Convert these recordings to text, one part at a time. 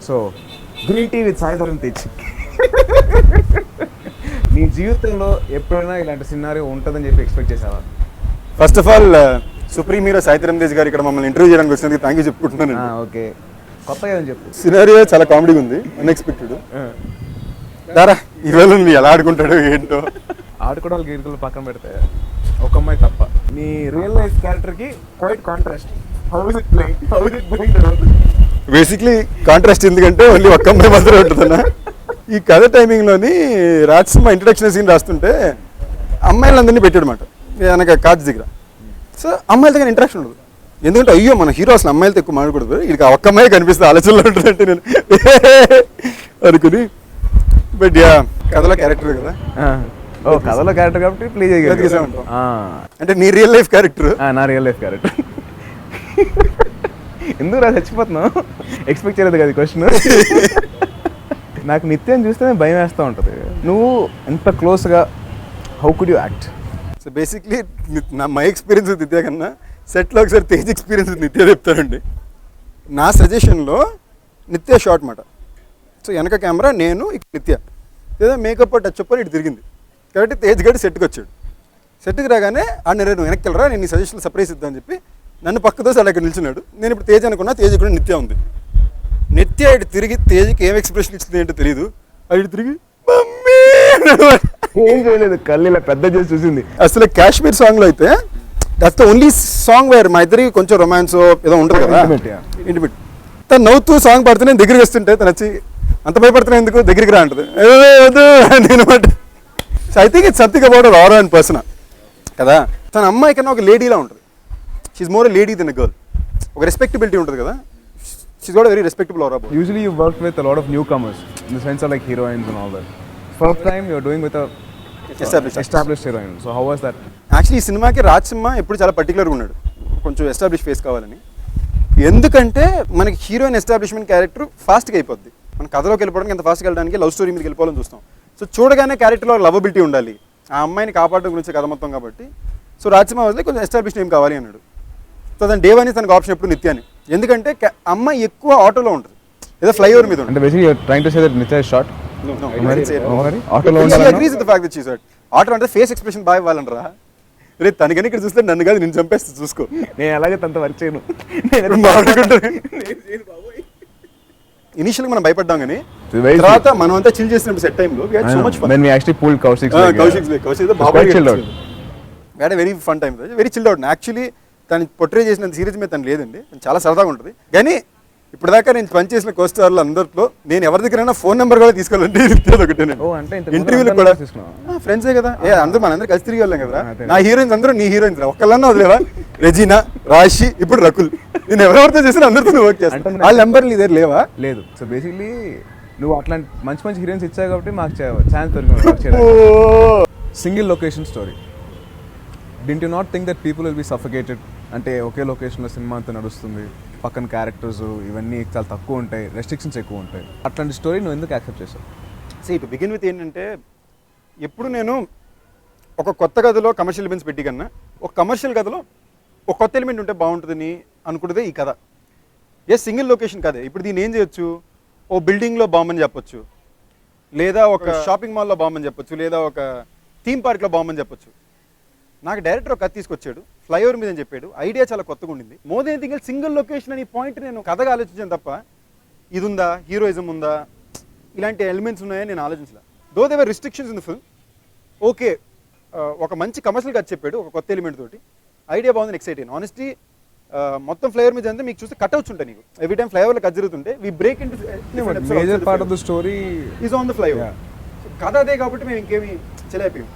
So green tea with Sai Dharam Tej. నీ జీవితంలో ఎప్పుడైనా ఇలాంటి సినారియో ఉంటుందని చెప్పి ఎక్స్పెక్ట్ చేసావా? First of all supreme hero Sai Dharam Tej గారు ఇక్కడ మమ్మల్ని ఇంటర్వ్యూ చేయడానికి వచ్చినందుకు థ్యాంక్ యూ చెప్పుకుంటున్నాను. ఓకే, కొత్తగా ఏమని చెప్పు. సినారియో చాలా కామెడీగా ఉంది, అన్ఎక్స్పెక్టెడ్. దారా ఈరోజు నువ్వు ఎలా ఆడుకుంటాడు ఏంటో. ఆడుకోవడానికి గీడుకలు పక్కన పెడితే ఒక అమ్మాయి తప్ప నీ రియల్ లైఫ్ క్యారెక్టర్కి క్వైట్ కాంట్రాస్ట్. బేసిక్లీ కాంట్రాస్ట్ ఎందుకంటే ఓన్లీ ఒక్క అమ్మాయి మాత్రమే ఉంటుందన్న. ఈ కథ టైమింగ్లోని రాజసింహ ఇంట్రడక్షన్ సీన్ రాస్తుంటే అమ్మాయిలందరినీ పెట్టాడు అనమాట వెనక కార్డ్స్ దగ్గర. సో అమ్మాయిల దగ్గర ఇంట్రాక్షన్ ఉండదు, ఎందుకంటే అయ్యో మన హీరో అసలు అమ్మాయిలతో ఎక్కువ మాట్లాడకూడదు, ఇది ఒక్క అమ్మాయి కనిపిస్తుంది ఆలోచనలో ఉంటుందంటే నేను అనుకుని. బట్ యా కథలో క్యారెక్టర్ కదా. కథలో క్యారెక్టర్ కాబట్టి ప్లే చేయగలిగాం. అంటే నీ రియల్ లైఫ్ క్యారెక్టర్. నా రియల్ లైఫ్ క్యారెక్టర్. ఎందుకు రా చచ్చిపోతున్నావు? ఎక్స్పెక్ట్ చేయలేదు కదా క్వశ్చన్. నాకు నిత్యం చూస్తేనే భయం వేస్తూ ఉంటుంది. నువ్వు ఎంత క్లోజ్గా how could you act? So basically my experience with నిత్య కన్నా సెట్లో ఒకసారి తేజ్ ఎక్స్పీరియన్స్ విత్ నిత్య చెప్తానండి. నా సజెషన్లో నిత్య షార్ట్ మాట. సో వెనక కెమెరా, నేను ఇక నిత్య ఏదో మేకప్ టచ్ అప్ ఇటు తిరిగింది కాబట్టి తేజ్ గడి సెట్కి వచ్చాడు. సెట్కి రాగానే నువ్వు వెనక్కి వెళ్ళరా, నేను నీ సజెషన్ సర్ప్రైజ్ ఇద్దామని చెప్పి నన్ను పక్కతో అలా ఇక్కడ నిల్చున్నాడు. నేను ఇప్పుడు తేజ్ అనుకున్నా, తేజ్ కూడా నిత్య ఉంది. నిత్య ఇటు తిరిగి తేజ్కి ఏం ఎక్స్ప్రెషన్ ఇచ్చింది ఏంటో తెలియదు, ఇటు తిరిగి మమ్మీ ఏం చేయలేదు, కళ్ళు ఇలా పెద్ద చేసి చూసింది. అసలు కాశ్మీర్ సాంగ్లో అయితే that's the only song wear మా ఇద్దరికి కొంచెం రొమాన్స్ ఏదో ఉంటుంది కదా, ఇంటిమేట్. తను నవ్వుతూ సాంగ్ పడుతూ నేను దగ్గరికి వస్తుంటే తను వచ్చి అంత భయపడుతున్నా ఎందుకు దగ్గరికి రా అంటది అనమాట. So I think it's something about aura and person కదా. తన అమ్మాయి కన్నా ఒక లేడీలా ఉంటుంది. She's more lady than a girl. ఒక రెస్పెక్టబిలిటీ ఉంటుంది కదా. She's got a very respectable aura. Usually you work with a lot of newcomers in the sense of like heroines and all that. First time you are doing with established heroine. So how was that? Actually ఈ సినిమాకి రాజసింహ ఎప్పుడు చాలా పర్టికులర్గా ఉన్నాడు, కొంచెం establish face కావాలని. ఎందుకంటే మనకి హీరోయిన్ ఎస్టాబ్లిష్మెంట్ క్యారెక్టర్ ఫాస్ట్గా అయిపోద్ది. మన కథలోకి వెళ్ళిపోవడానికి ఎంత ఫాస్ట్గా వెళ్ళడానికి లవ్ స్టోరీ మీదకి వెళ్ళిపోవాలని చూస్తాం. సో చూడగానే క్యారెక్టర్లో లవబిలిటీ ఉండాలి, ఆ అమ్మాయిని కాపాడడం గురించి కథ మొత్తం కాబట్టి. సో రాజసింహ వదిలే కొంచెం ఎస్టాబ్లిష్ నేమ్ కావాలి అన్నాడు. సో దాని డేవ్ అని తనకు ఆప్షన్ ఎప్పుడు నిత్య అని. ఎందుకంటే అమ్మాయి ఎక్కువ ఆటోలో ఉంటుంది, ఏదో ఫ్లైఓవర్ మీద ఉంటుంది. ఆటో అంటే ఫేస్ ఎక్స్ప్రెషన్ బాగా ఇవ్వాలంటారా? రేపు తనకని ఇక్కడ చూస్తే నన్ను కాదు నేను చంపేస్తే చూసుకో. నేను అలాగే తనతో వర్క్ చేయను. ఇనిషియల్ మనం భయపడ్డాం కానీ తర్వాత మనం అంతా చిల్ చేసినప్పుడు సెట్ టైంలో we had so much fun. When we actually pulled Kaushik's very fun time, very chilled out. Actually తను పొట్రే చేసినంత సీరియస్ మీద తను లేదండి, చాలా సరదాగా ఉంటుంది. కానీ ఇప్పటిదాకా నేను పనిచేసిన కోస్టార్లు అందరిలో నేను ఎవరి దగ్గరైనా ఫోన్ నెంబర్ కూడా తీసుకెళ్ళండి. ఇంటర్వ్యూలు కూడా ఫ్రెండ్సే కదా, అందరూ మనందరూ కలిసి తిరిగి వెళ్ళాం కదా. నా హీరోయిన్స్ అందరూ నీ హీరోయిన్స్ ఒక్కళ్ళన్నా వదిలేవా? రెజీనా, రాశి, ఇప్పుడు రకుల్. నేను ఎవరెవరితో చేసిన అందరితో వర్క్ చేస్తాను. వాళ్ళ నెంబర్ నీ దగ్గర లేవా? లేదు. సో బేసిక్లీ నువ్వు అట్లాంటి మంచి మంచి హీరోయిన్స్ ఇచ్చావు కాబట్టి మాకు ఛాన్స్ దొరికింది. Single location story. Didn't you not think that people will be సఫికేటెడ్? అంటే ఒకే లొకేషన్లో సినిమా అంతా నడుస్తుంది, పక్కన క్యారెక్టర్స్ ఇవన్నీ చాలా తక్కువ ఉంటాయి, రెస్ట్రిక్షన్స్ ఎక్కువ ఉంటాయి. అట్లాంటి స్టోరీ నువ్వు ఎందుకు యాక్సెప్ట్ చేసావు? సీ టు బిగిన్ విత్ ఏంటంటే, ఎప్పుడు నేను ఒక కొత్త కథలో కమర్షియల్ ఎలిమెంట్స్ పెట్టి కన్నా ఒక కమర్షియల్ కథలో ఒక కొత్త ఎలిమెంట్ ఉంటే బాగుంటుందని అనుకుంటే ఈ కథ. సింగిల్ లొకేషన్ కదే. ఇప్పుడు దీన్ని ఏం చేయొచ్చు? ఓ బిల్డింగ్లో బాంబని చెప్పొచ్చు, లేదా ఒక షాపింగ్ మాల్లో బాంబని చెప్పొచ్చు, లేదా ఒక థీమ్ పార్క్లో బాంబని చెప్పొచ్చు. నాకు డైరెక్టర్ ఒక కథ తీసుకొచ్చాడు, ఫ్లైఓవర్ మీద అని చెప్పాడు. ఐడియా చాలా కొత్తగా ఉండింది. More than anything else single location అని పాయింట్ నేను కథగా ఆలోచించాను తప్ప ఇది ఉందా, హీరోయిజం ఉందా, ఇలాంటి ఎలిమెంట్స్ ఉన్నాయని నేను ఆలోచించలే. Though there restrictions in the film. Okay, ఒక మంచి కమర్షియల్ కథ చెప్పాడు ఒక కొత్త ఎలిమెంట్ తోటి. ఐడియా బాగుంది, ఎక్సైట్ అయ్యాను. ఆనెస్ట్లీ మొత్తం ఫ్లైఓవర్ మీద అంతా మీకు చూస్తే కట్అవుట్స్ ఉంటాయి. నీకు ఎవ్రీ టైం ఫ్లైఓవర్లో కట్ జరుగుతుంటే we break into major part of the story is on the flyover. కథ అదే కాబట్టి మేము ఇంకేమి చెలైపోయాం.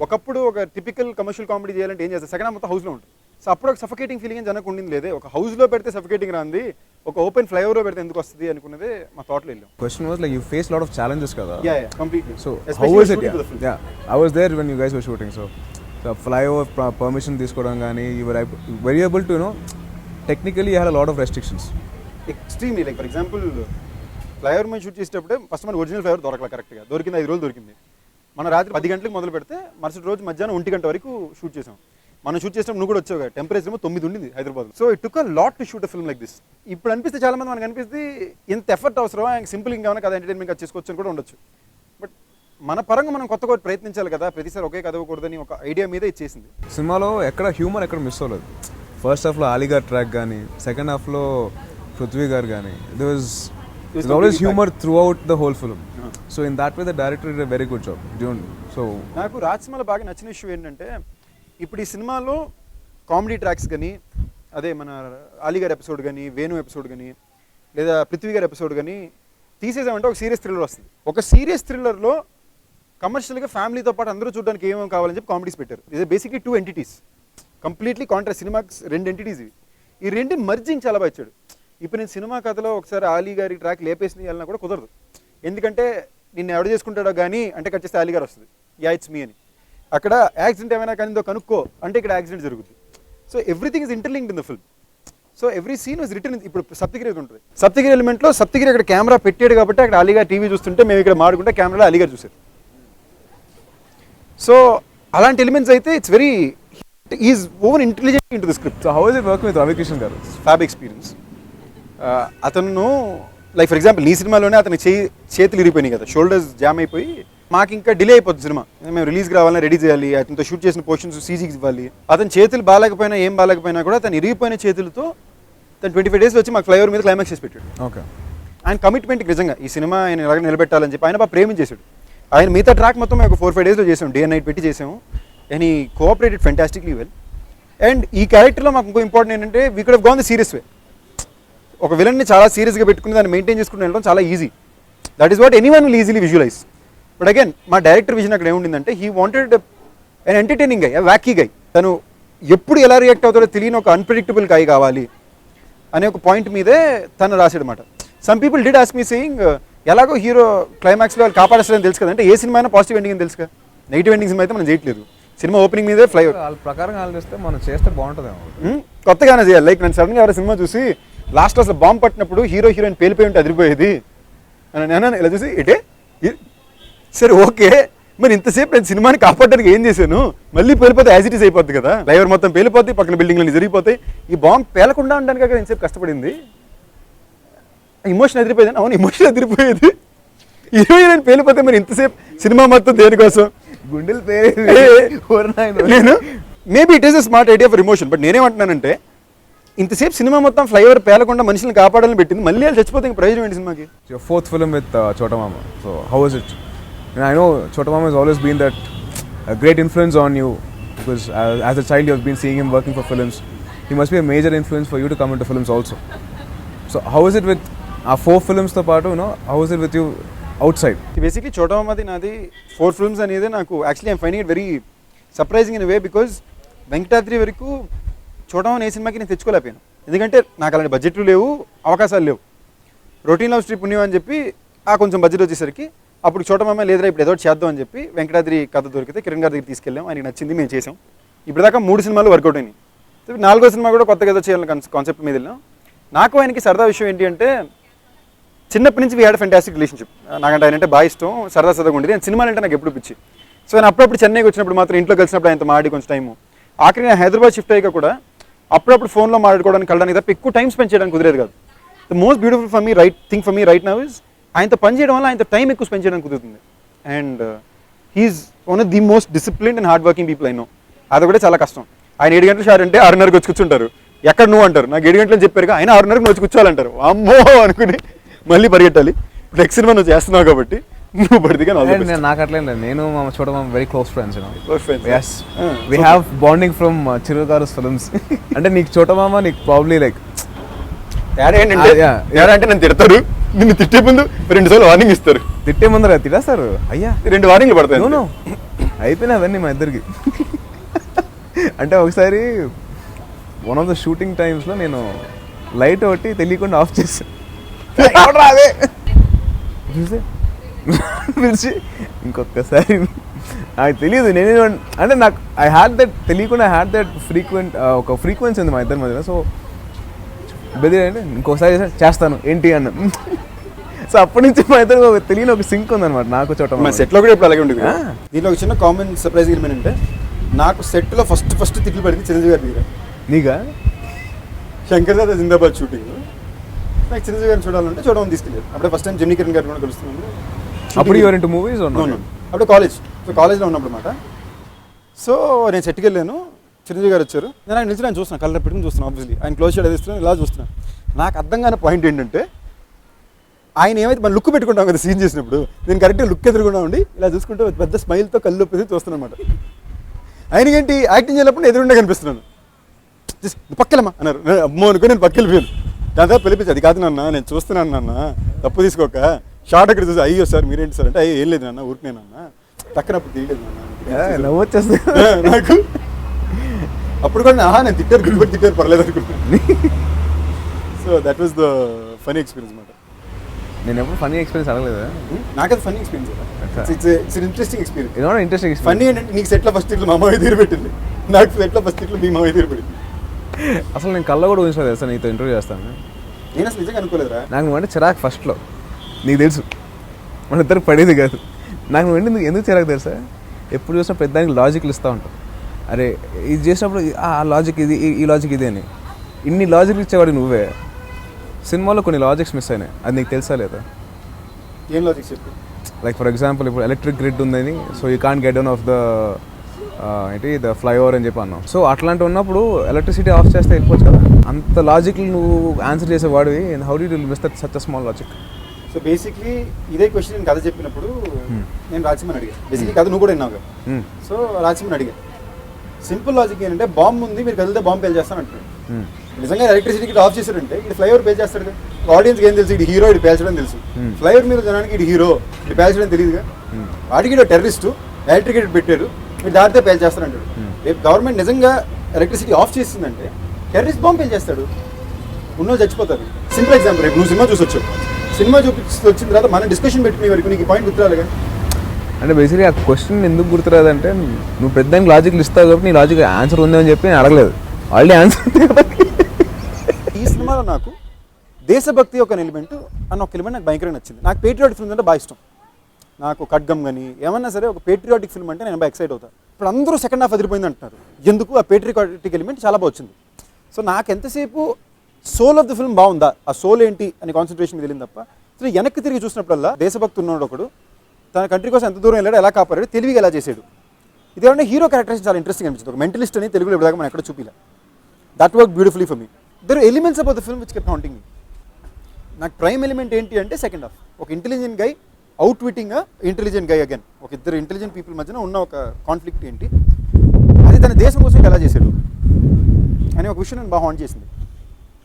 ఒకప్పుడు ఒక టిపికల్ కమర్షియల్ కామెడీ చేయాలంటే ఏం చేస్తారు? సెకండ్ హాఫ్ మొత్తం హౌస్లో ఉంటుంది. సో అప్పుడు ఒక సఫకేటింగ్ ఫీలింగ్ అని జనకు ఉండింది. లేదే ఒక హౌస్లో పెడితే సఫకేటింగ్ రాంది, ఒక ఓపెన్ ఫ్లైఓవర్లో పెడితే ఎందుకు వస్తుంది అనుకున్నదే మా థాట్లో వెళ్ళాం. Question was like you face lot of challenges కదా. Completely. So how was it? I was there when you guys were shooting. So flyover permission తీసుకోవడం కానీ you were very able to know technically you had a lot of restrictions. Extremely. Like for example flyover మీద shoot చేసేటప్పుడే first మన original flyover దొరకలా. కరెక్ట్గా దొరికింది 5 రోజులు దొరికింది. మన రాత్రి 10 గంటలకు మొదలు పెడితే మరుసటి రోజు మధ్యాహ్నం 1 గంట వరకు షూట్ చేసాం. మనం షూట్ చేసినప్పుడు నువ్వు కూడా వచ్చావు కదా, టెంపరేచర్ ఏమో 9 ఉండింది Hyderabad. So it took a lot to shoot a film like this. ఇప్పుడు అనిపిస్తే చాలా మంది మనకు అనిపిస్తే ఎంత ఎఫర్ట్ అవసరం, ఆయన సింపుల్ ఇంకేమైనా కథ ఎంటర్టైన్మెంట్ చేసుకోవచ్చు అని కూడా ఉండొచ్చు. బట్ మన పరంగా మనం కొత్తగా ప్రయత్నించాలి కదా, ప్రతిసారి ఒకే కథ ఇవ్వకూడదని ఒక ఐడియా మీద ఇచ్చేసింది. సినిమాలో ఎక్కడ హ్యూమర్ ఎక్కడ మిస్ అవ్వలేదు. ఫస్ట్ హాఫ్లో అలీ గారు ట్రాక్ కానీ, సెకండ్ హాఫ్లో పృథ్వీ గారు కానీ, దిర్ was always humour through out the whole film. So in that way the director did a very good job. So నాకు రాజసింహలో బాగా నచ్చిన ఇష్యూ ఏంటంటే, ఇప్పుడు ఈ సినిమాలో కామెడీ ట్రాక్స్ కానీ, అదే మన అలీ గారి ఎపిసోడ్ కానీ, వేణు ఎపిసోడ్ కానీ, లేదా పృథ్వీ గారి ఎపిసోడ్ కానీ తీసేసామంటే ఒక సీరియస్ థ్రిల్లర్ వస్తుంది. ఒక సీరియస్ థ్రిల్లర్లో కమర్షియల్గా ఫ్యామిలీతో పాటు అందరూ చూడడానికి ఏమేమి కావాలని చెప్పి కామెడీస్ పెట్టారు. ఇది బేసిక్లీ 2 ఎంటిటీస్, కంప్లీట్లీ కాంట్రాస్ట్. సినిమాకి 2 ఎంటిటీస్ ఇవి. ఈ 2 మర్జింగ్ చాలా బాగా ఇచ్చాడు. ఇప్పుడు నేను సినిమా కథలో ఒకసారి అలీ గారి ట్రాక్ లేపేసి వెళ్ళినా కూడా కుదరదు. ఎందుకంటే నిన్ను ఎవడు చేసుకుంటాడో కానీ అంటే కట్ చేస్తే అలీ గారు వస్తుంది, యా ఇట్స్ మీ అని. అక్కడ యాక్సిడెంట్ ఏమైనా కానీ కనుక్కో అంటే ఇక్కడ యాక్సిడెంట్ జరుగుతుంది. So everything is interlinked in the film. So every scene was written. ఇప్పుడు సప్తగిరి ఉంటుంది, సప్తగిరి ఎలిమెంట్లో సప్తగిరి అక్కడ కెమెరా పెట్టాడు కాబట్టి అక్కడ అలీ గారు టీవీ చూస్తుంటే మేము ఇక్కడ మాడుకుంటే కెమెరాలో అలీ గారు చూసారు. సో అలాంటి ఎలిమెంట్స్ అయితే it's very is over intelligent in to the script. So how is it work with Ravi Kishan గారు? Fab experience. అతను లైక్ ఫర్ ఎగ్జాంపుల్ ఈ సినిమాలోనే అతని చేతులు ఇరిగిపోయినాయి కదా, షోల్డర్స్ జామ్ అయిపోయి మాకు ఇంకా డిలే అయిపోతుంది సినిమా. మేము రిలీజ్కి రావాలని రెడీ చేయాలి, అతనితో షూట్ చేసిన పోర్షన్స్ సీజీకి ఇవ్వాలి. అతని చేతులు బాగాలేకపోయినా ఏం బాగాలేకపోయినా కూడా తను ఇరిగిపోయిన చేతులతో తను 25 days వచ్చి మాకు ఫ్లైఓవర్ మీద క్లైమాక్స్ చేసి పెట్టాడు. ఓకే, ఆయన కమిట్మెంట్ నిజంగా ఈ సినిమా ఆయన ఎలాగ నిలబెట్టాలని చెప్పి ఆయన బాగా ప్రేమించేశాడు. ఆయన మిగతా ట్రాక్ మొత్తం మేము ఒక 4-5 daysలో చేసాం, డే అండ్ నైట్ పెట్టి చేసాము. అండ్ ఈ కోఆపరేటెడ్ ఫెంటాస్టిక్లీ వెల్. అండ్ ఈ క్యారెక్టర్లో మాకు ఇంకో ఇంపార్టెంట్ ఏంటంటే we could have gone the serious వే. ఒక విలన్ని చాలా సీరియస్గా పెట్టుకుని దాన్ని మెయింటైన్ చేసుకుని వెళ్ళడం చాలా easy. That is what anyone will easily visualise. But again మా డైరెక్టర్ విజన్ అక్కడ ఏముండిందంటే he wanted an entertaining guy, wacky guy. తను ఎప్పుడు ఎలా రియాక్ట్ అవుతాడో తెలియని ఒక అన్ప్రెడిక్టబుల్ గై కావాలి అనే ఒక పాయింట్ మీదే తను రాసాడు అనమాట. Some people did ask me saying ఎలాగో హీరో క్లైమాక్స్లో వాళ్ళు కాపాడేస్తారని తెలుసు కదా, అంటే ఏ సినిమా అయినా పాజిటివ్ ఎండింగ్ అని తెలుసు కదా, నెగిటివ్ ఎండింగ్ సినిమా అయితే మనం చేయట్లేదు. సినిమా ఓపెనింగ్ మీదే ఫ్లై వాళ్ళ ప్రకారం ఆలోచిస్తే మనం చేస్తే బాగుంటుందేమో, కొత్తగానే చేయాలి. లైక్ నేను సడన్గా ఎవరైనా సినిమా చూసి లాస్ట్ అసలు బాంబు పట్టినప్పుడు హీరో హీరోయిన్ పేలిపోయి ఉంటే అదిరిపోయేది అని నేను ఇలా చూసి ఇటే సరే ఓకే, మరి ఇంతసేపు నేను సినిమాని కాపాడడానికి ఏం చేశాను, మళ్ళీ పేలిపోతే యాజ్ ఇట్ ఈస్ అయిపోద్ది కదా, డ్రైవర్ మొత్తం పేలిపోతాయి, పక్కన బిల్డింగ్లన్నీ జరిగిపోతాయి, ఈ బాంబు పేలకుండా ఉండడానికి కదా ఇంతసేపు కష్టపడింది. ఇమోషన్ అదిరిపోయేది. అవును, ఇమోషన్ అదిరిపోయేది. హీరోయిన్ పేలిపోతే మరి ఇంతసేపు సినిమా మొత్తం దేనికోసం గుండెలు నేను maybe it is a smart idea for emotion. But నేనేమంటున్నానంటే ఇంతసేపు సినిమా మొత్తం ఫ్లైఓవర్ పేలకుండా మనుషులను కాపాడాలని పెట్టింది, మళ్ళీ వాళ్ళు చచ్చిపోతే ఇంక ప్రయోజనం ఏంటి సినిమాకి? Your fourth film with Chota Mama. So how was it? And I know Chota Mama has always been that a great influence on you because as a child you have been seeing him working for films. He must be a major influence for you to come into films also. So how is it with our 4 films తో పాటు, you know, how is it with you outside? Basically చోటా మామది నాది 4 films అనేది నాకు actually I'm finding it very surprising in way because Venkatadri వరకు చోటా మామ ఏ సినిమాకి నేను తెచ్చుకోలేకపోయాను. ఎందుకంటే నాకు అలాంటి బడ్జెట్లు లేవు, అవకాశాలు లేవు. రొటీన్ లవ్ స్ట్రిప్ పుణ్యం అని చెప్పి కొంచెం బడ్జెట్ వచ్చేసరికి అప్పుడు చోటా మామ లేదురా ఇప్పుడు ఏదో చేద్దాం అని చెప్పి వెంకటాద్రి కథ దొరికితే కిరణ్ గారి దగ్గర తీసుకెళ్ళాం, ఆయనకి నచ్చింది, మేము చేసాం. ఇప్పుడు దాకా 3 సినిమాలు వర్కౌట్ అయినాయి. 4వ సినిమా కూడా కొత్తగా ఏదో చేయాలని కాన్సెప్ట్ మీద వెళ్ళాం. నాకు ఆయనకి సరదా విషయం ఏంటి అంటే చిన్నప్పటి నుంచి వీ హ్యాడ్ ఫ్యాంటాస్టిక్ రిలేషన్షిప్. నాకంటే ఆయన అంటే బాగా ఇష్టం, సరదాగా ఉండేది. నేను సినిమాలు అంటే నాకు ఎప్పుడు పిచ్చి. సో నేను అప్పుడప్పుడు చెన్నైకి వచ్చినప్పుడు మాత్రం ఇంట్లో కలిసినప్పుడు ఆయనతో మాడి కొంచెం టైము. ఆఖరి నేను హైదరాబాద్ షిఫ్ట్ అయ్యాక కూడా అప్పుడప్పుడు ఫోన్లో మాట్లాడుకోవడానికి కలడానికి తప్ప ఎక్కువ టైం స్పెండ్ చేయడానికి కుదిరేది కాదు. The most beautiful for me thing for me right now is ఆయనతో పని చేయడం వల్ల ఆయనతో టైం ఎక్కువ స్పెండ్ చేయడానికి కుదురుతుంది. And he's one of the most disciplined and hard working people I know. అది కూడా చాలా కష్టం. ఆయన 7 గంటలు షార్ అంటే 6:30కి వచ్చి కూర్చుంటారు. ఎక్కడ నువ్వు అంటారు, నాకు 7 గంటలు చెప్పారు, ఆయన 6:30కి వచ్చి కూర్చోవాలంటారు. అమ్మో అనుకుని మళ్ళీ పరిగెట్టాలి. ఇప్పుడు నెక్స్ట్ సినిమా నువ్వు చేస్తున్నావు కాబట్టి నువ్వు పడిదిగా నాకు అట్లేం లేదు. నేను మా చోట మామ very close friends. Yes, we have bonding from చిరు గారు ఫిల్మ్స్. అంటే నీకు చోట మామ నీకు ప్రాబ్లీ లైక్ అంటే నన్ను తిడతారు, నిన్ను తిట్టే ముందు 2 సార్లు వార్నింగ్ ఇస్తారు. తిట్టే ముందర తిడేస్తారు, అయ్యా 2 వార్నింగ్లు పడతాయి. అయిపోయినా అవన్నీ మా ఇద్దరికి. అంటే ఒకసారి వన్ ఆఫ్ ద షూటింగ్ టైమ్స్లో నేను లైట్ ఒకటి తెలియకుండా ఆఫ్ చేశాను. రాదే చూసే పిలిచి ఇంకొకసారి నాకు తెలియదు నేనే అంటే నాకు ఐ హ్యాడ్ దట్ తెలియకుండా ఐ హ్యాడ్ దట్ ఒక ఫ్రీక్వెన్సీ ఉంది మా ఇద్దరి మధ్యలో. సో బెదిరి అంటే ఇంకొకసారి చేస్తాను ఏంటి అన్న. సో అప్పటి నుంచి మా ఇద్దరు తెలియని ఒక సింక్ ఉందన్నమాట నాకు చోట. మా సెట్లో కూడా ఇప్పుడు అలాగే ఉండేది. దీంట్లో ఒక చిన్న కామన్ సర్ప్రైజ్ ఏమంటే నాకు సెట్లో ఫస్ట్ తిట్లు పడింది చిరంజీవి గారి దగ్గర. నీగా? శంకర్ దాదా జిందాబాద్ షూటింగ్. నాకు చిరంజీవి గారిని చూడాలంటే చూడమని తీసుకెళ్ళారు. అప్పుడే ఫస్ట్ టైం జెమినీ కిరణ్ గారు కూడా కలుస్తున్నాను. అప్పుడు యువర్ ఇంటూ మూవీస్? అప్పుడు కాలేజ్లో ఉన్నప్పుడు మాట. సో నేను సెట్కి వెళ్ళాను, చిరంజీవి గారు వచ్చారు. నేను ఆయన నిలిచి చూస్తున్నాను, కలర్ పెట్టుకుని చూస్తున్నాను. ఆబ్వియస్లీ ఆయన క్లోజ్ షేడ్ వేస్తున్నాను, ఇలా చూస్తున్నాను. నాకు అర్థం కాని పాయింట్ ఏంటంటే ఆయన ఏమైతే మనం లుక్ పెట్టుకుంటాం కదా సీన్ చేసినప్పుడు, నేను కరెక్ట్గా లుక్ ఎదురుకుండా ఉండి ఇలా చూసుకుంటూ పెద్ద స్మైల్తో కళ్ళు ఒప్పేసి చూస్తున్నాను అనమాట. ఆయనకేంటి యాక్టింగ్ చేసినప్పుడు ఎదురుండే కనిపిస్తున్నాను. పక్కలమ్మా అన్నారు. అమ్మో అనుకో నేను పక్కకెళ్ళిపోయాను. దాని తర్వాత పిలిపించి అది కాదు నాన్న నేను చూస్తున్నాను నాన్న తప్పు తీసుకోక షార్ట్ అక్కడ చూసి అయ్యో సార్ మీరేంటి సార్ అంటే అయ్యో ఏం లేదు నాన్న ఊరికే నాన్న తక్కనప్పుడు తీయలేదు నాన్న వచ్చేస్తుంది నాకు. అప్పుడు కూడా నేను తిట్టారు పర్లేదు అనుకుంటున్నాను. So that was the funny experience మాట. నేను ఎప్పుడు ఫన్నీ ఎక్స్పీరియన్స్ అడగలేదు. నాకు అది funny experience. It's interesting experience. Interesting funny ఏంటంటే నీకు సెట్లో ఫస్ట్ ఇట్లు మా మామయ్య తీరు పెట్టింది, నాకు సెట్లో ఫస్ట్ ఇట్లు మీ మామయ్య తీరు పెట్టింది. అసలు నేను కళ్ళ కూడా ఊహించలేదు తెలుసా నీతో ఇంటర్వ్యూ చేస్తాను. నేను అసలు నిజంగా అనుకోలేదురా. నాకు నువ్వు అంటే చిరాకు ఫస్ట్లో, నీకు తెలుసు మన ఇద్దరికి పడేది కాదు. నాకు నువ్వు ఎందుకు చిరాకు తెలుసా, ఎప్పుడు చూసినా పెద్దానికి లాజిక్లు ఇస్తూ ఉంటావు. అరే ఇది చేసినప్పుడు ఆ లాజిక్ ఇది, ఈ లాజిక్ ఇది అని ఇన్ని లాజిక్లు ఇచ్చేవాడు నువ్వే. సినిమాలో కొన్ని లాజిక్స్ మిస్ అయినాయి, అది నీకు తెలుసా లేదా? ఏం లాజిక్స్ చెప్పు. లైక్ ఫర్ ఎగ్జాంపుల్ ఇప్పుడు ఎలక్ట్రిక్ గ్రిడ్ ఉందని, so you can't get down of the the flyover అని చెప్పి అన్నావు. సో అట్లాంటి ఉన్నప్పుడు ఎలక్ట్రిసిటీ ఆఫ్ చేస్తే వెళ్ళిపోవచ్చు కదా. అంత లాజిక్లు నువ్వు ఆన్సర్ చేసేవాడివి, how did you miss that such a small logic? So basically ఇదే క్వశ్చన్ నేను కథ చెప్పినప్పుడు నేను రాజసింహని అడిగాను. బేసిక్లీ కథ నువ్వు కూడా విన్నావు కదా. సో రాజసింహని అడిగాను, సింపుల్ లాజిక్ ఏంటంటే బాంబు ఉంది మీరు కదిలితే బాంబు పేల్ చేస్తాను అంటున్నాడు. నిజంగా ఎలక్ట్రిసిటీకి ఆఫ్ చేశారంటే ఇది ఫ్లైఓవర్ పేల్ చేస్తాడు కదా. ఆడియన్స్కి ఏం తెలుసు, ఇది హీరో ఇది పేల్చడం తెలుసు. ఫ్లైఓవర్ మీద జనానికి ఇది హీరో ఇది పేల్చడం తెలియదుగా. వాడికి ఇది టెర్రరిస్టు ఎలక్ట్రికేటెడ్ పెట్టారు మీరు దాటితే పేల్ చేస్తారంటాడు. రేపు గవర్నమెంట్ నిజంగా ఎలక్ట్రిసిటీ ఆఫ్ చేసిందంటే టెర్రరిస్ట్ బాంబు పేల్ చేస్తాడు, ఉన్నో చచ్చిపోతారు. సింపుల్ ఎగ్జాంపుల్, రేపు నువ్వు సినిమా చూసి వచ్చావు, సినిమా చూపించి వచ్చిన తర్వాత మనం డిస్కషన్ పెట్టుకునే వరకు నీకు పాయింట్ గుర్తురాలి కానీ. అంటే బేసిక్లీ ఆ క్వశ్చన్ ఎందుకు గుర్తురాదంటే నువ్వు పెద్దానికి లాజిక్లు ఇస్తావు కాబట్టి నీ లాజిక్ ఆన్సర్ ఉందని చెప్పి నేను అడగలేదు, ఆల్రెడీ ఆన్సర్ ఉంది కాబట్టి. ఈ సినిమాలో నాకు దేశభక్తి ఒక ఎలిమెంట్ అన్న ఒక ఎలిమెంట్ నాకు భయంకరంగా నచ్చింది. నాకు పేట్రియాటిక్ ఫిల్మ్ అంటే బాగా ఇష్టం. నాకు ఖడ్గం కానీ ఏమన్నా సరే ఒక పేట్రియాటిక్ ఫిల్మ్ అంటే నేను బాగా ఎక్సైట్ అవుతాను. ఇప్పుడు అందరూ సెకండ్ హాఫ్ అదిరిపోయింది అంటున్నారు, ఎందుకు ఆ పేట్రియాటిక్ ఎలిమెంట్ చాలా బాగా వచ్చింది. సో నాకు ఎంతసేపు సోల్ ఆఫ్ ద ఫిల్మ్ బాగుందా, ఆ సోల్ ఏంటి అని కాన్సన్ట్రేషన్ వెళ్ళింది తప్ప. సో వెనక్కి తిరిగి చూసినప్పుడల్లా దేశభక్తి ఉన్నాడు ఒకడు, తన కంట్రీ కోసం ఎంత దూరం వెళ్ళాడు, ఎలా కాపాడాడు, తెలివిగా ఎలా చేశాడు. ఇదేమంటే హీరో క్యారెక్టరేషన్ చాలా ఇంట్రెస్టింగ్ అనిపించింది. ఒక మెంటలిస్ట్ అని తెలుగులో ఇప్పటిదాకా మనం ఎక్కడ చూపిలే. That work beautifully for me. Other elements about the film which kept haunting me. నాకు ప్రైమ్ ఎలిమెంట్ ఏంటి అంటే సెకండ్ హాఫ్ ఒక intelligent guy out witting intelligent guy again, ఒక ఇద్దరు ఇంటెలిజెంట్ పీపుల్ మధ్యన ఉన్న ఒక కాన్ఫ్లిక్ట్ ఏంటి, అది తన దేశం కోసం ఎలా చేశాడు అని ఒక విషయం నేను బాగా హాంట్ చేసింది.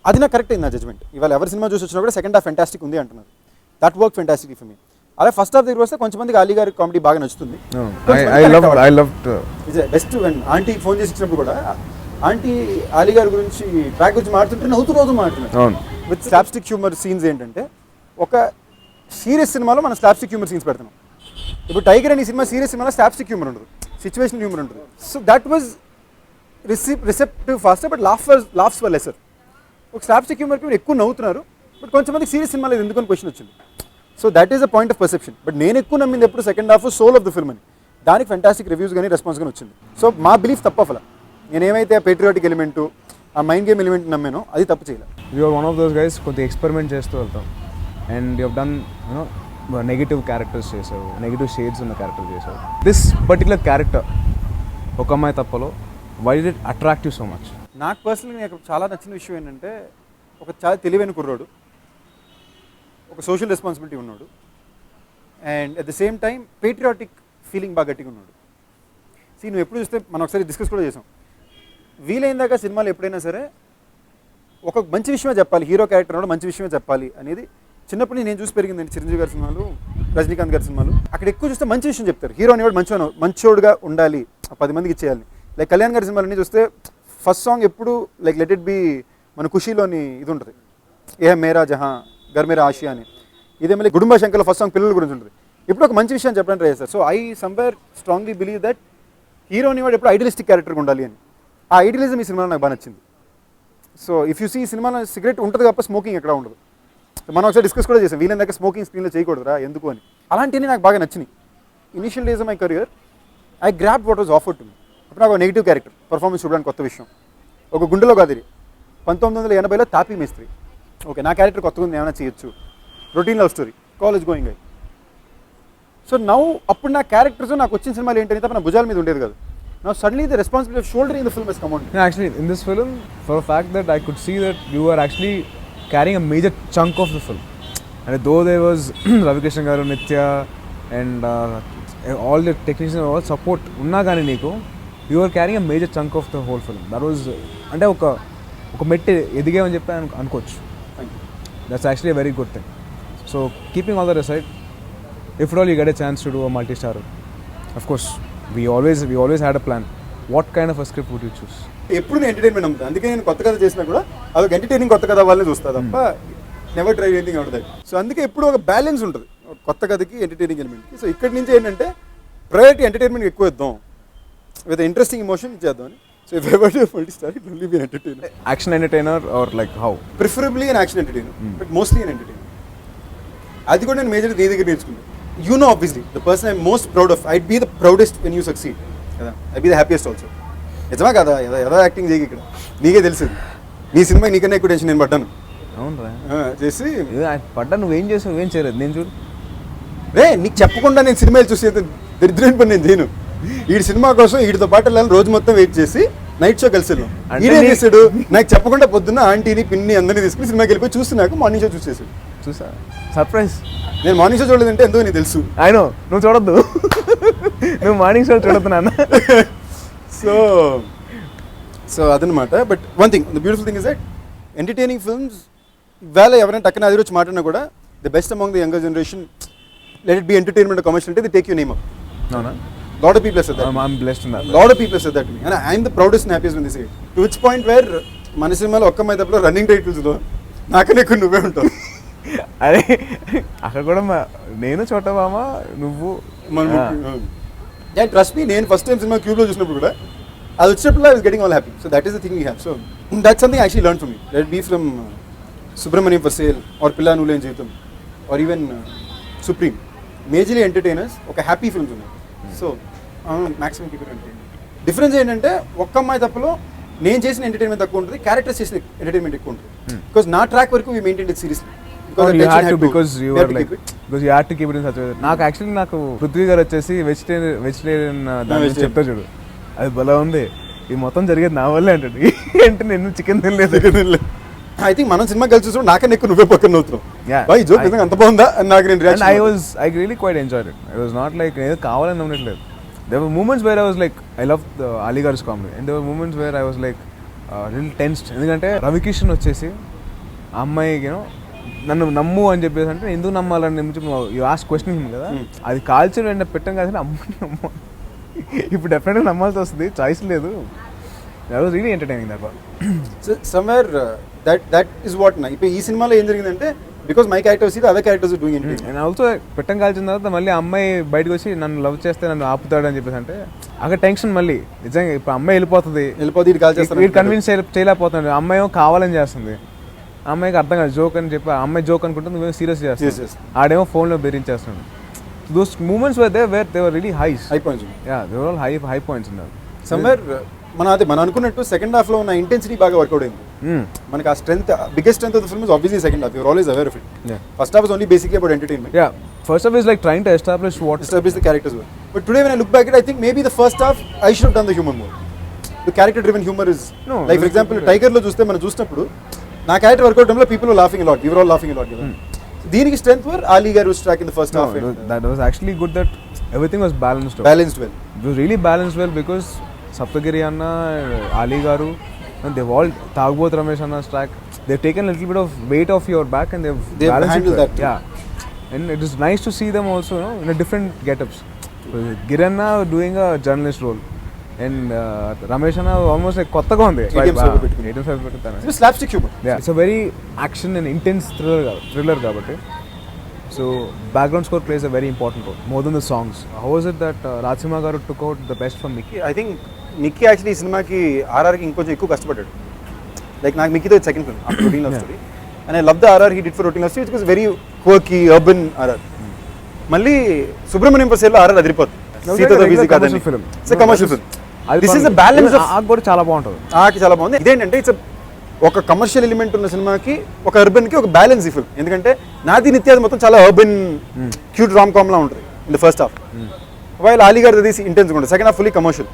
అది నాకు కరెక్ట్ అయింది నా జడ్జ్మెంట్. ఇవాళ ఎవరి సినిమా చూసి వచ్చినా కూడా సెకండ్ హాఫ్ ఫెంటాస్టిక్ ఉంది అంటున్నారు. That work fantastic for me. అలా ఫస్ట్ హాఫ్ దగ్గర వస్తే కొంచెంమందికి అలీ గారి కామెడీ బాగా నచ్చుతుంది. బెస్ట్ ఆంటీ ఫోన్ చేసి ఇచ్చినప్పుడు కూడా ఆంటీ అలీ గారి గురించి ట్రాక్ గురించి మాట్లాడుతుంటే నవ్వుతూ రోజు మాట్లాడుతున్నారు. విత్ స్లాప్స్టిక్ హ్యూమర్ సీన్స్ ఏంటంటే ఒక సీరియస్ సినిమాలో మనం స్లాప్స్టిక్ హ్యూమర్ సీన్స్ పెడుతున్నాం. ఇప్పుడు టైగర్ అనే సినిమా సీరియస్ సినిమాలో స్లాప్స్టిక్ హ్యూమర్ ఉండదు, సిచ్యువేషనల్ హ్యూమర్ ఉంటుంది. So that was receptive fast but laughs were lesser. ఒక స్లాప్స్టిక్ హ్యూమర్కి మీరు ఎక్కువ నవ్వుతున్నారు, బట్ కొంచెంమందికి సీరియస్ సినిమాలో ఎందుకని క్వశ్చన్ వచ్చింది. So that is a point of perception. But నేను ఎక్కువ నమ్మింది ఎప్పుడు second half soul of the film అని, దానికి ఫెంటాస్టిక్ రివ్యూస్ కానీ రెస్పాన్స్ కానీ వచ్చింది. సో మా బిలీఫ్ తప్ప అలా నేనేమైతే ఆ పేట్రియాటిక్ ఎలిమెంటు ఆ మైండ్ గేమ్ ఎలిమెంట్ నమ్మానో అది తప్పు చేయలేదు. You are one of those guys కొద్దిగా ఎక్స్పెరిమెంట్ చేస్తూ వెళ్తాం. And you have done you know negative characters చేసావు, నెగిటివ్ షేడ్స్ ఉన్న క్యారెక్టర్ చేసావు. దిస్ పర్టికులర్ క్యారెక్టర్ ఒక అమ్మాయి తప్పలో why did it attract you so much? నాకు పర్సనల్గా నాకు చాలా నచ్చిన విషయం ఏంటంటే ఒక చాలా తెలివైన కుర్రాడు, ఒక సోషల్ రెస్పాన్సిబిలిటీ ఉన్నాడు, and at the same time patriotic feeling బాగా గట్టిగా ఉన్నాడు. నువ్వు ఎప్పుడు చూస్తే మనం ఒకసారి డిస్కస్ కూడా చేసాం, వీలైందాక సినిమాలు ఎప్పుడైనా సరే ఒక మంచి విషయమే చెప్పాలి, హీరో క్యారెక్టర్ కూడా మంచి విషయమే చెప్పాలి అనేది చిన్నప్పటి నుంచి నేను చూసి పెరిగిందండి. చిరంజీవి గారి సినిమాలు, రజనీకాంత్ గారి సినిమాలు, అక్కడ ఎక్కువ చూస్తే మంచి విషయం చెప్తారు. హీరో అనేవాడు మంచోడుగా ఉండాలి, 10 మందికి ఇచ్చేయాలి. లైక్ కళ్యాణ్ గారి సినిమాలన్నీ చూస్తే ఫస్ట్ సాంగ్ ఎప్పుడు లైక్ లెట్ ఇట్ బి మన ఖుషీలోని ఇది ఉంటుంది, ఏ మేరా జహా గర్ మేరా ఆషియా అని. ఇదే మళ్ళీ గుడుంబ శంకర్లో ఫస్ట్ సాంగ్ పిల్లల గురించి ఉంటుంది. ఇప్పుడు ఒక మంచి విషయం చెప్పడానికి ట్రై చేస్తారు. So I somewhere strongly believe that hero అనేవాడు ఎప్పుడు ఐడియలిస్టిక్ క్యారెక్టర్గా ఉండాలి అని. ఆ ఐడియలిజం ఈ సినిమాలో నాకు బాగా నచ్చింది. సో ఇఫ్ యూ సీ ఈ సినిమాలో సిగరెట్ ఉంటుంది తప్ప స్మోకింగ్ ఎక్కడ ఉండదు. మనం ఒకసారి డిస్కస్ కూడా చేసాం, వీళ్ళందాక స్మోకింగ్ స్క్రీన్లో చేయకూడదురా ఎందుకు అని. అలాంటివి నాకు బాగా నచ్చినాయి. Initial days of my career I grab what was offered to me. అప్పుడు నాకు నెగిటివ్ క్యారెక్టర్ పర్ఫార్మెన్స్ చూడడానికి కొత్త విషయం. ఒక గుండెలో కాదిరి 1980లో తాపీ మేస్త్రి. ఓకే, నా క్యారెక్టర్ కొత్తగా ఉంది, ఏమైనా చేయొచ్చు. Routine love story, college going అయ్యి. సో నౌ అప్పుడు నా క్యారెక్టర్స్ నాకు వచ్చిన సినిమాలు ఏంటంటే తప్ప నా భుజాల మీద ఉండేది కాదు. Now suddenly the responsibility of shouldering the film has come on me. Yeah, actually, in this film, for a fact that I could see that you were actually carrying a major chunk of the film. And though there was Ravi Kishan garu, Nithya, and all the technicians and all support, unna gaani neeku, you were carrying a major chunk of the whole film. That was, ante oka metti edigavani cheppi anukochu. That's actually a very good thing. So keeping all that aside, if at all you get a chance to do a multi-star, of course, we always had a plan. What kind of a script would you choose? ఎప్పుడు నేను entertainment అమ్ముతాను. అందుకే నేను కొత్త కథ చేసినా కూడా అదొక entertaining కొత్త కథ వాళ్ళని చూస్తా తప్ప never try anything out that. So అందుకే ఎప్పుడు ఒక బ్యాలెన్స్ ఉంటుంది కొత్త కథకి, ఎంటర్టైనింగ్ ఎలిమెంట్కి. సో ఇక్కడి నుంచి ఏంటంటే ప్రయారిటీ ఎంటర్టైన్మెంట్ ఎక్కువ ఇద్దాం, విత్ ఇంట్రెస్టింగ్ ఎమోషన్ చేద్దాం. So if ever do multi-star, it will be an entertainer. Action entertainer or like how? Preferably an action entertainer, but mostly an entertainer. అది కూడా నేను మేజర్ నీ దగ్గర నేర్చుకున్నాను. You know, obviously, the person I'm most proud of, I'd be the proudest when you succeed. I'd be the happiest also. నిజమా కదా, ఏదో acting చేయకి ఇక్కడ నీకే తెలుసు. నీ సినిమా నీకన్నా ఎక్కువ టెన్షన్ నేను పడ్డాను. అవునరా చేసి పడ్డా, నువ్వేం చేసావు, ఏం చేయలేదు. నేను చూడు రే, నీకు చెప్పకుండా నేను సినిమాలు చూసి దరిద్రమైన పని నేను చేయను. వీడి సినిమా కోసం వీడితో పాటు వెళ్ళాలని రోజు మొత్తం వెయిట్ చేసి నైట్ షో కలిసి వెళ్ళాం. ఈయనేం చేశాడు, నాకు చెప్పకుండా పొద్దున్న ఆంటీని పిన్ని అందరినీ తీసుకుని సినిమాకి వెళ్ళిపోయి చూస్తున్నాక మార్నింగ్ షో చూసేసాడు. చూసా, సర్ప్రైజ్. నేను మార్నింగ్ షో చూడలేదంటే ఎందుకు నీకు తెలుసు. అయినో నువ్వు చూడొద్దు, నువ్వు మార్నింగ్ షో చూడొద్దు నాన్న. సో అదనమాట. But one thing, the beautiful thing is that entertaining films వేళ ఎవరైనా టక్కన అది వచ్చి మాట్లాడినా కూడా the best among the younger generation, let it be entertainment commercial అంటే they take you name up. అవునా? Lot of people said that. I'm blessed in that. Lot of people said that to me, and I'm the proudest and happiest when they say it. To which point where మన సినిమాలో ఒక్క అమ్మాయి తప్పలో running టైటిల్స్లో నాకనే ఎక్కువ నువ్వే ఉంటావు. అదే అక్కడ కూడా నేను చోటమామ, నువ్వు ట్రస్ట్ మీ. నేను ఫస్ట్ టైం సినిమా క్యూబ్లో చూసినప్పుడు కూడా అది వచ్చినప్పుడు I was getting all happy. So that is the thing we have. So that's something actually learn from me. Let be from Subrahmanyam for sale or Pilla Nuvvu Leni Jeevitham or even Supreme. Majorly entertainers, ఒక happy films ఉన్నాయి. So maximum keep it entertainment. Difference ఏంటంటే ఒక్క అమ్మాయి తప్పలో నేను చేసిన entertainment తక్కువ ఉంటుంది, characters చేసిన ఎంటర్టైన్మెంట్ ఎక్కువ ఉంటుంది. బికాస్ నా ట్రాక్ వరకు we maintain it seriously. because you had to keep it in such a way. నాకు యాక్చువల్లీ నాకు పృథ్వీ గారు వచ్చేసి వెజిటేరియన్ దాని గురించి చెప్తా చూడు, అది భలే ఉంది, ఇది మొత్తం జరిగేది నా వల్లే అంటాడు. అంటే నేను చికెన్ తినలేదు. ఐ థింక్ మనం సినిమా కలిసి చూసినప్పుడు నాకన్నా ఎక్కువ నువ్వే పక్కన అవుతున్నావు. ఈ జోక్ నిజంగా అంత బాగుందా అని నాకు నేను reaction. I really quite enjoyed it. It was not like ఏదో కావాలని ఉండట్లేదు. There were moments where I was like, I loved the Ali Garu's comedy, and there were moments where I was like little tensed. ఎందుకంటే రవి కిషన్ వచ్చేసి ఆ అమ్మాయి నన్ను నమ్ము అని చెప్పేసి అంటే ఎందుకు నమ్మాలని యూ ఆస్క్ క్వశ్చన్ హిమ్ కదా, అది కాల్చి వెంట పెట్టాం కదా, అమ్మాయి నమ్మ ఇప్పుడు డెఫినెట్గా నమ్మాల్సి వస్తుంది, చాయిస్ లేదు. That was really entertaining that one. So somewhere that is what నా ఇప్పుడు ఈ సినిమాలో ఏం జరిగిందంటే బికాస్ మై క్యారెక్టర్స్ ఇది other characters doing entertaining. And also పెట్టం కాల్చిన తర్వాత మళ్ళీ అమ్మాయి బయటకు వచ్చి నన్ను లవ్ చేస్తే నన్ను ఆపుతాడు అని చెప్పేసి అంటే అక్కడ టెన్షన్ మళ్ళీ నిజంగా ఇప్పుడు అమ్మాయి వెళ్ళిపోతుంది, వీడు కన్విన్స్ చేయలేకపోతున్నాడు, అమ్మాయి కావాలని చేస్తుంది, అమ్మాయికి అర్థం కాదు జోక్ అని చెప్పి అమ్మాయి జోక్ అనుకుంటే నువ్వేమో సీరియస్ చేస్తావు, ఆడేమో ఫోన్లో బెదిరించేస్తున్నాడు. Those moments were they where they were really high points. Yeah they were all high points ఉన్నారు. సమ్వేర్ మనం అనుకున్నట్టు సెకండ్ హాఫ్ లో ఉన్న ఇంటెన్సిటీ బాగా వర్కౌట్ అయింది. మనకి ఆ strength, biggest strength of the film is obviously second half. You are always aware of it. First half is only basically about entertainment. Yeah first half is like trying to establish the characters were. But today when I look back at it, I think maybe the first half I should have done the humor more. The character driven humor is like for example Tiger లో చూస్తే మనం చూసినప్పుడు నా character work out టైంలో people were laughing a lot. We were all laughing a lot కదా. దీనికి strength were Ali garu track in the first half. That was actually good that everything was balanced well. It was really balanced well because Saptagiri Anna, Ali Garu, and they've all Tagboth Ramesh Anna's track. They've taken a little bit of weight off your back and they've balanced handled it well. that. Yeah, and it is nice to see them also, in a different get-ups. Giranna doing a journalist role, and Ramesh Anna almost like kottaga undi. It's slapstick humor. Yeah, it's a very action and intense thriller kabatti. So background score plays a very important role, more than the songs. How was it that Rajasimha garu took out the best from Nikki? I think Nikki actually ఈ సినిమాకి ఆర్ఆర్కి ఇంకొంచెం ఎక్కువ కష్టపడ్డాడు. Like నాకు మిక్కీతో second film after routine love story, and I love the RR he did for routine love story. It was very quirky urban RR. మళ్ళీ Subrahmanyam for sale RR అదిరిపోతుంది. సీతతో బిజీ కాదని it's a commercial film. This is the balance ఆకు కూడా చాలా బాగుంటుంది. చాలా బాగుంది. ఇదేంటంటే ఇట్స్ ఒక కమర్షియల్ ఎలిమెంట్ ఉన్న సినిమాకి ఒక అర్బన్ కి ఒక బ్యాలెన్స్ ఈ ఫిల్మ్. ఎందుకంటే నాది నిత్యాది మొత్తం చాలా అర్బన్ క్యూట్ రామ్ కామ్ లా ఉంటుంది in the first half, while Ali గారు తీసి ఇంటెన్స్ ఉంటుంది. Second half fully commercial.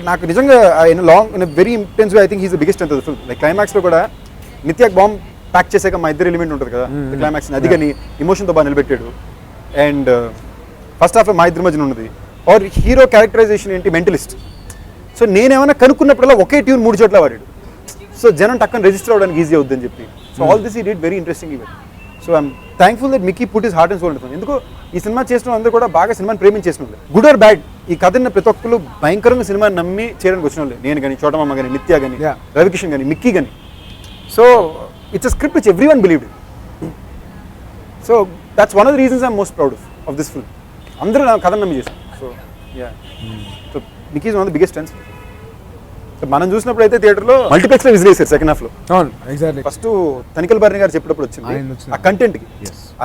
నాకు నిజంగా in very intense way I think he's the biggest అంత ఫిల్మ్. లైక్ క్లైమాక్స్ లో కూడా నిత్యాకి బాంబ్ ప్యాక్ చేసాక మా ఇద్దరు ఎలిమెంట్ ఉంటుంది కదా క్లైమాక్స్, అది కానీ ఎమోషన్తో బాగా నిలబెట్టాడు. అండ్ ఫస్ట్ హాఫ్ మా ఇద్దరి మధ్యన ఉన్నది. ఆర్ హీరో క్యారెక్టరైజేషన్ ఏంటి, మెంటలిస్ట్. సో నేనేమైనా కనుక్కున్నప్పుడల్లా ఒకే ట్యూన్ 3 చోట్ల వాడాడు. సో జనం టక్కన రిజిస్టర్ అవ్వడానికి ఈజీ అవుతుందని చెప్పి. So all this he did very interesting event. So I'm thankful that Mickey put his heart and soul ఉంటుంది. ఎందుకో ఈ సినిమా చేసిన అందరూ కూడా బాగా సినిమాని ప్రేమించేసిన వాళ్ళు, గుడ్ ఆర్ బ్యాడ్, ఈ కథని ప్రతి ఒక్కరు భయంకరంగా సినిమాని నమ్మి చేయడానికి వచ్చిన వాళ్ళు. నేను కానీ, చోటమ్మ కానీ, నిత్య కానీ, రవికిషన్ కానీ, మిక్కీ కానీ. So it's a script which everyone believed. So that's one of the reasons I'm most proud of this film. అందరూ నా కథను నమ్మి చేశారు. So yeah, so Mickey is one of the biggest strengths. మనం చూసినప్పుడు అయితే థియేటర్లో మల్టీప్లెక్స్ లో విజిల్ చేశారు సెకండ్ హాఫ్ లో. అవును, ఎగ్జాక్ట్లీ. ఫస్ట్ తనికల్ బారిని గారు చెప్పినప్పుడు వచ్చింది ఆ కంటెంట్ కి,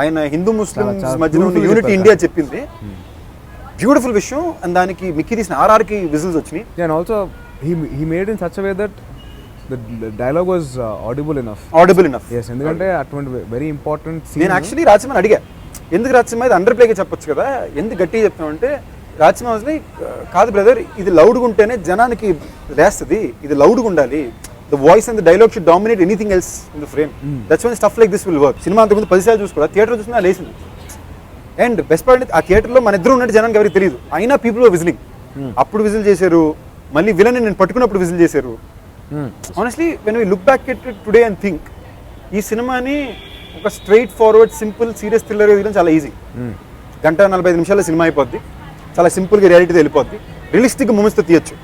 ఆయన హిందూ ముస్లిం మధ్యలో ఉన్న యూనిటీ ఇండియా చెప్పింది, బ్యూటిఫుల్ విషయం. అండ్ దానికి మిక్కీ తీసిన ఆర్ఆర్కి విజిల్స్ వచ్చినాయి. And also he made in such a way that the dialogue was audible enough. Yes, ఎందుకంటే అటువంటి వెరీ ఇంపార్టెంట్ సీన్. నేను యాక్చువల్లీ రాజసింహని అడిగా, ఎందుకు రాజసింహ ఇది అండర్ ప్లేగా చెప్పొచ్చు కదా, ఎందుకు గట్టిగా చెప్తామంటే రాజసింహ వాజ్ని కాదు బ్రదర్, ఇది లౌడ్గా ఉంటేనే జనానికి లేస్తుంది, ఇది లౌడ్గా ఉండాలి, the voice and the dialogue should dominate anything else in the frame. That's one stuff like this will work. Cinema అంతకుముందు 10 సార్లు చూసుకోవాలి, థియేటర్ చూసినా లేసింది. అండ్ బెస్ట్ పార్ట్ ఆ థియేటర్లో మన ఇద్దరు ఉన్నట్టు జనానికి ఎవరికి తెలియదు, అయినా పీపుల్ విజిలింగ్. అప్పుడు విజిల్ చేశారు, మళ్ళీ విలన్ నేను పట్టుకున్నప్పుడు విజిల్ చేశారు. Honestly when we look back at today and think, ఈ సినిమాని ఒక స్ట్రైట్ ఫార్వర్డ్ సింపుల్ సీరియస్ థ్రిల్లర్గా తీయడం చాలా ఈజీ. 1:45 నిమిషాల్లో సినిమా అయిపోద్ది, చాలా సింపుల్గా రియాలిటీతో వెళ్ళిపోద్ది, రియలిస్టిక్ మూమెంట్స్తో తీయచ్చు.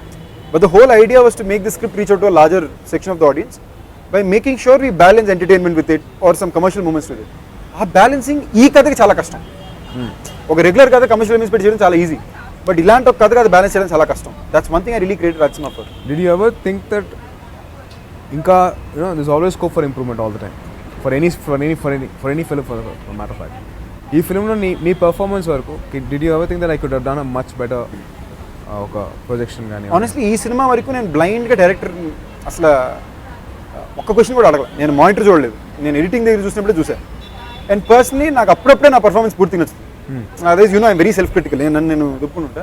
But the whole idea was to make this script reach out to a larger section of the audience by making sure we balance entertainment with it or some commercial moments with it. ఆ balancing ఈ కథకి చాలా కష్టం. ఒక regular కథ commercial moments పెట్టి చేయడం చాలా ఈజీ, బట్ ఇలాంటి ఒక కథ అది బ్యాలెన్స్ చేయడం చాలా కష్టం. That's one thing I really create Rajasimha for. Did you ever think that ఇంకా this always scope for improvement all the time for any film for matter of fact. ఈ ఫిల్మ్లో నీ పర్ఫార్మెన్స్ వరకు did you ever think that I could have done a much better ఒక projection కానీ? Honestly ఈ cinema వరకు నేను బ్లైండ్గా డైరెక్టర్ అసలు ఒక్క క్వశ్చన్ కూడా అడగలేదు. నేను మానిటర్ చూడలేదు, నేను ఎడిటింగ్ దగ్గర చూసినప్పుడే చూసాను. అండ్ పర్సనలీ నాకు అప్పుడప్పుడే నా పర్ఫార్మెన్స్ పూర్తిగా నచ్చుతుంది. అదే ఐమ్ వెరీ సెల్ఫ్ క్రిటికల్, నేను దుప్పుకుంటా.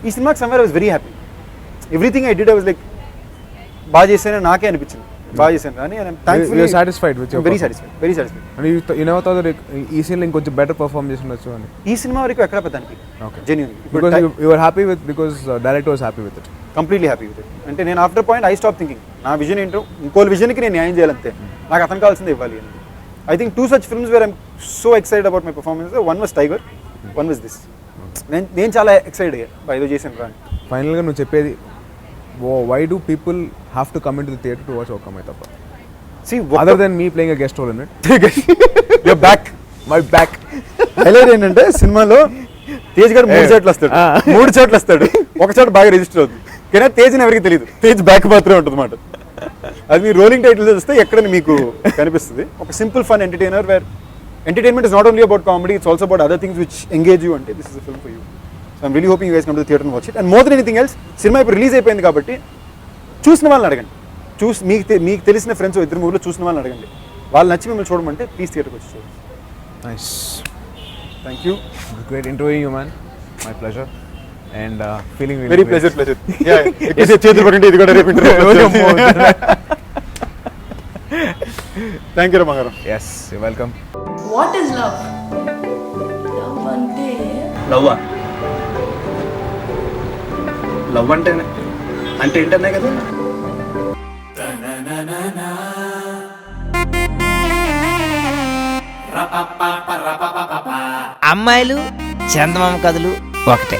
ఈ సినిమాకి somewhere I was very happy. Everything I did I was like బాగా చేశానని నాకే అనిపించింది, బాగా చేశాను కానీ వెరీ సాటిస్ఫైడ్. ఈ సీన్ ఇంకొంచెం బెటర్ పర్ఫార్మ్ చేసి అని ఈ సినిమా వరకు ఎక్కడ పెద్దానికి genuine happy with because director was happy with it, completely happy with it. అంటే నేను after point I stop thinking నా విజన్ ఏంటో ఇంకో విజన్కి నేను న్యాయం చేయాలంతే, నాకు అతను కావాల్సిందే ఇవ్వాలి అని. I think 2 such films where I'm so excited about my performance. One was Tiger, one was this. నేను చాలా ఎక్సైటెడ్ అయ్యా ఏదో చేశాను రా. ఫైనల్గా నువ్వు చెప్పేది, why do people have to come into the theatre to watch Okka Ammai Tappa? See, other than me playing a guest role in it. You're back. My back. Highlight ఏంటంటే సినిమాలో తేజ్ గారు 3 చోట్ల వస్తాడు, 3 చోట్ల వస్తాడు, ఒక చోట బాగా రిజిస్టర్ అవుతుంది. కానీ తేజ్ని ఎవరికి తెలియదు, తేజ్ బ్యాక్ మాత్రమే ఉంటుంది అన్నమాట. అది మీ రోలింగ్ టైటిల్ చూస్తే ఎక్కడ మీకు కనిపిస్తుంది. ఒక simple fun entertainer where entertainment is not only about comedy, it's also about other things which engage you. అంటే this is a film for you. So I'm really hoping you guys come to the theatre and watch it. And more than anything else, cinema ఇప్పుడు release అయిపోయింది కాబట్టి చూసిన వాళ్ళని అడగండి, మీకు తెలిసిన friends 2-3 చూసిన వాళ్ళని అడగండి, వాళ్ళు నచ్చి మిమ్మల్ని చూడమంటే ప్లీజ్ థియేటర్కి వచ్చి చూడండి. Nice, thank you. Great interviewing you man, my pleasure. And feeling very pleasure. Yeah, it is చేతులు పడండి, ఇది కూడా రేపు interview. Thank you Ramagaram. Yes, you're welcome. What is love? Love ante love అంటే ఏంటనే కదా. అమ్మాయిలు చందమామ కథలు ఒకటే.